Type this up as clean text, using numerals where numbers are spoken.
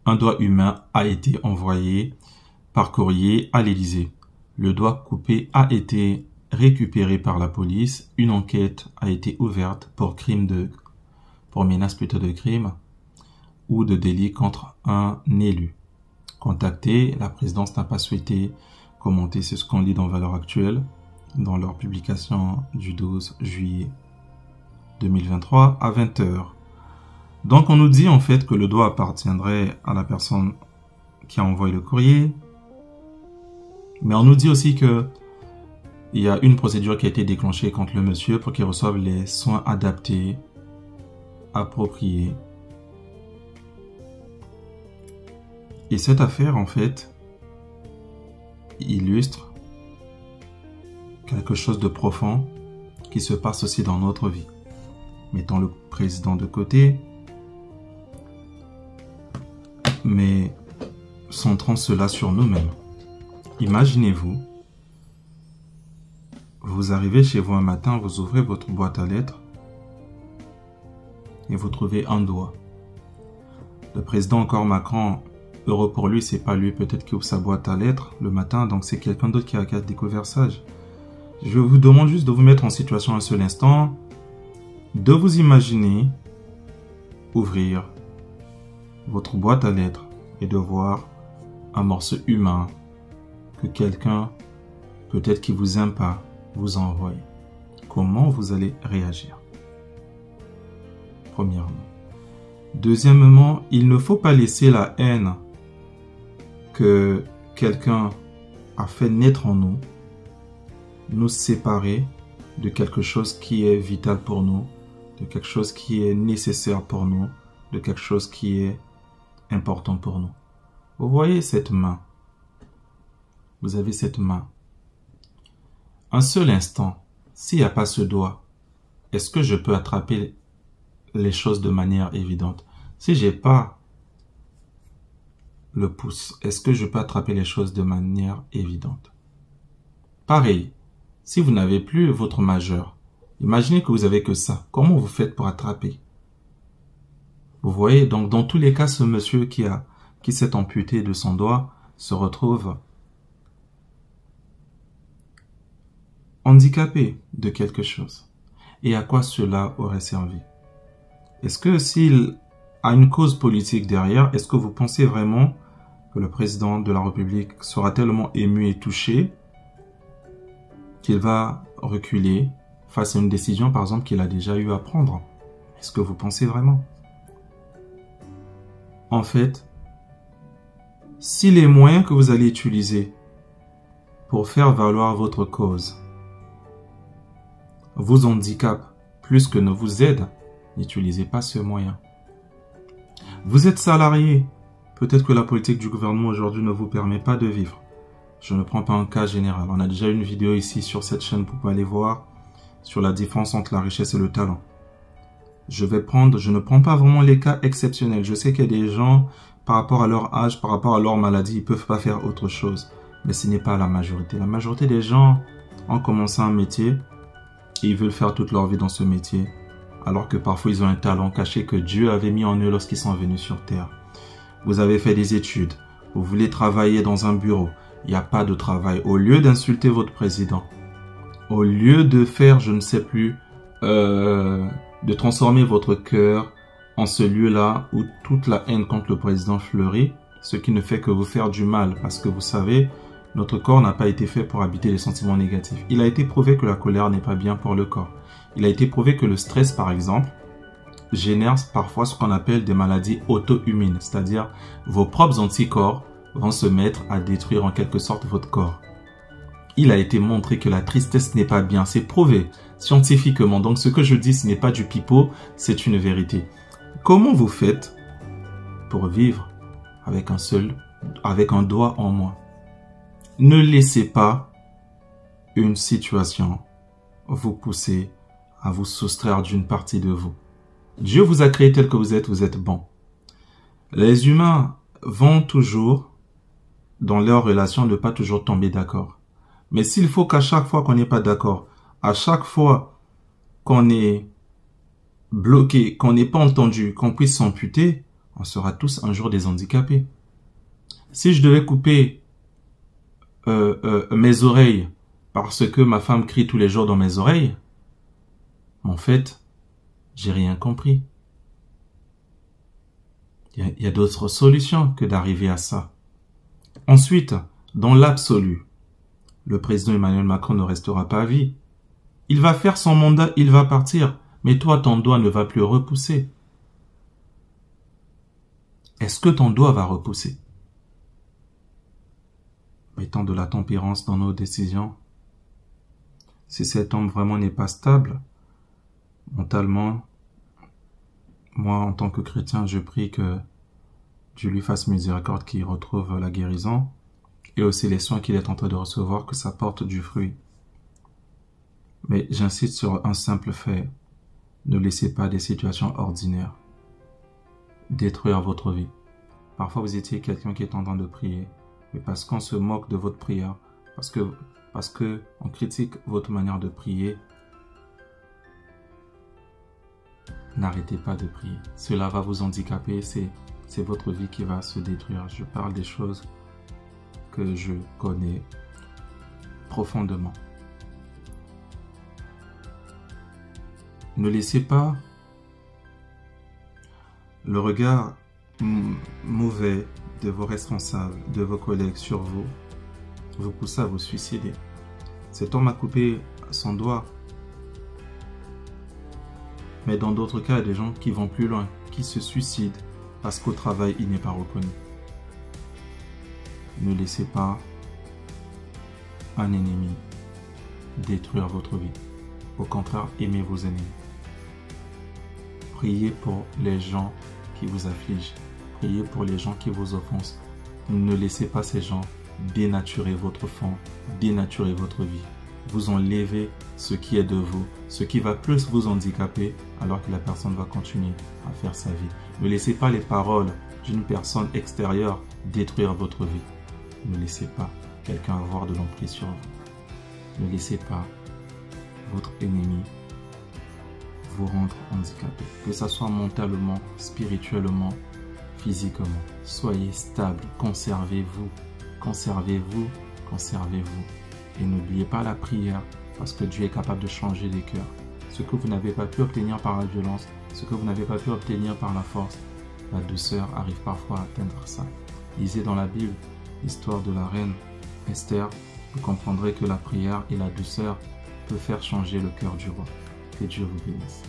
Un doigt humain a été envoyé par courrier à l'Élysée. Le doigt coupé a été récupéré par la police. Une enquête a été ouverte pour menace plutôt de crime ou de délit contre un élu. Contacté, la présidence n'a pas souhaité commenter ce qu'on lit dans Valeurs Actuelles, dans leur publication du 12 juillet 2023 à 20h. Donc on nous dit en fait que le doigt appartiendrait à la personne qui a envoyé le courrier, mais on nous dit aussi que il y a une procédure qui a été déclenchée contre le monsieur pour qu'il reçoive les soins adaptés, appropriés. Et cette affaire, en fait, illustre quelque chose de profond qui se passe aussi dans notre vie. Mettons le président de côté, mais centrons cela sur nous-mêmes. Imaginez-vous, vous arrivez chez vous un matin, vous ouvrez votre boîte à lettres et vous trouvez un doigt. Le président encore Macron, heureux pour lui, c'est pas lui peut-être qui ouvre sa boîte à lettres le matin, donc c'est quelqu'un d'autre qui a découvert ça. Je vous demande juste de vous mettre en situation un seul instant, de vous imaginer ouvrir votre boîte à lettres et de voir un morceau humain que quelqu'un, peut-être qui vous aime pas, vous envoie. Comment vous allez réagir? Premièrement. Deuxièmement, il ne faut pas laisser la haine que quelqu'un a fait naître en nous nous séparer de quelque chose qui est vital pour nous, de quelque chose qui est nécessaire pour nous, de quelque chose qui est important pour nous. Vous voyez cette main. Vous avez cette main. Un seul instant, s'il n'y a pas ce doigt, est-ce que je peux attraper les choses de manière évidente? Si j'ai pas le pouce, est-ce que je peux attraper les choses de manière évidente? Pareil, si vous n'avez plus votre majeur, imaginez que vous avez que ça. Comment vous faites pour attraper? Vous voyez, donc dans tous les cas, ce monsieur qui s'est amputé de son doigt se retrouve handicapé de quelque chose. Et à quoi cela aurait servi? Est-ce que s'il a une cause politique derrière, est-ce que vous pensez vraiment que le président de la République sera tellement ému et touché qu'il va reculer face à une décision, par exemple, qu'il a déjà eu à prendre? Est-ce que vous pensez vraiment? En fait, si les moyens que vous allez utiliser pour faire valoir votre cause vous handicapent plus que ne vous aident, n'utilisez pas ce moyen. Vous êtes salarié. Peut-être que la politique du gouvernement aujourd'hui ne vous permet pas de vivre. Je ne prends pas un cas général. On a déjà une vidéo ici sur cette chaîne pour aller voir sur la différence entre la richesse et le talent. Je ne prends pas vraiment les cas exceptionnels. Je sais qu'il y a des gens, par rapport à leur âge, par rapport à leur maladie, ils ne peuvent pas faire autre chose. Mais ce n'est pas la majorité. La majorité des gens ont commencé un métier et ils veulent faire toute leur vie dans ce métier. Alors que parfois ils ont un talent caché que Dieu avait mis en eux lorsqu'ils sont venus sur terre. Vous avez fait des études, vous voulez travailler dans un bureau, il n'y a pas de travail. Au lieu d'insulter votre président, au lieu de faire, je ne sais plus, de transformer votre cœur en ce lieu-là où toute la haine contre le président fleurit, ce qui ne fait que vous faire du mal, parce que vous savez, notre corps n'a pas été fait pour habiter les sentiments négatifs. Il a été prouvé que la colère n'est pas bien pour le corps. Il a été prouvé que le stress, par exemple, génère parfois ce qu'on appelle des maladies auto-immunes, c'est-à-dire vos propres anticorps vont se mettre à détruire en quelque sorte votre corps. Il a été montré que la tristesse n'est pas bien, c'est prouvé scientifiquement. Donc ce que je dis, ce n'est pas du pipeau, c'est une vérité. Comment vous faites pour vivre avec un doigt en moins? Ne laissez pas une situation vous pousser à vous soustraire d'une partie de vous. Dieu vous a créé tel que vous êtes bon. Les humains vont toujours, dans leur relation, ne pas toujours tomber d'accord. Mais s'il faut qu'à chaque fois qu'on n'est pas d'accord, à chaque fois qu'on est bloqué, qu'on n'est pas entendu, qu'on puisse s'amputer, On sera tous un jour des handicapés. Si je devais couper mes oreilles parce que ma femme crie tous les jours dans mes oreilles, en fait, j'ai rien compris. Il y a d'autres solutions que d'arriver à ça. Ensuite, dans l'absolu, le président Emmanuel Macron ne restera pas à vie. Il va faire son mandat, il va partir, mais toi, ton doigt ne va plus repousser. Est-ce que ton doigt va repousser? Mettons de la tempérance dans nos décisions. Si cet homme vraiment n'est pas stable, mentalement, moi, en tant que chrétien, je prie que Dieu lui fasse miséricorde, qu'il retrouve la guérison, et aussi les soins qu'il est en train de recevoir, que ça porte du fruit. Mais j'insiste sur un simple fait. Ne laissez pas des situations ordinaires détruire votre vie. Parfois, vous étiez quelqu'un qui est en train de prier, mais parce qu'on se moque de votre prière, parce que on critique votre manière de prier, n'arrêtez pas de prier. Cela va vous handicaper, c'est votre vie qui va se détruire. Je parle des choses que je connais profondément. Ne laissez pas le regard mauvais de vos responsables, de vos collègues sur vous pousser à vous suicider. Cet homme a coupé son doigt. Mais dans d'autres cas, il y a des gens qui vont plus loin, qui se suicident parce qu'au travail, il n'est pas reconnu. Ne laissez pas un ennemi détruire votre vie. Au contraire, aimez vos ennemis. Priez pour les gens qui vous affligent. Priez pour les gens qui vous offensent. Ne laissez pas ces gens dénaturer votre foi, dénaturer votre vie. Vous enlevez ce qui est de vous, ce qui va plus vous handicaper alors que la personne va continuer à faire sa vie. Ne laissez pas les paroles d'une personne extérieure détruire votre vie. Ne laissez pas quelqu'un avoir de l'emprise sur vous. Ne laissez pas votre ennemi vous rendre handicapé. Que ce soit mentalement, spirituellement, physiquement. Soyez stable, conservez-vous, conservez-vous, conservez-vous. Et n'oubliez pas la prière, parce que Dieu est capable de changer les cœurs. Ce que vous n'avez pas pu obtenir par la violence, ce que vous n'avez pas pu obtenir par la force, la douceur arrive parfois à atteindre ça. Lisez dans la Bible l'histoire de la reine Esther, vous comprendrez que la prière et la douceur peuvent faire changer le cœur du roi. Que Dieu vous bénisse.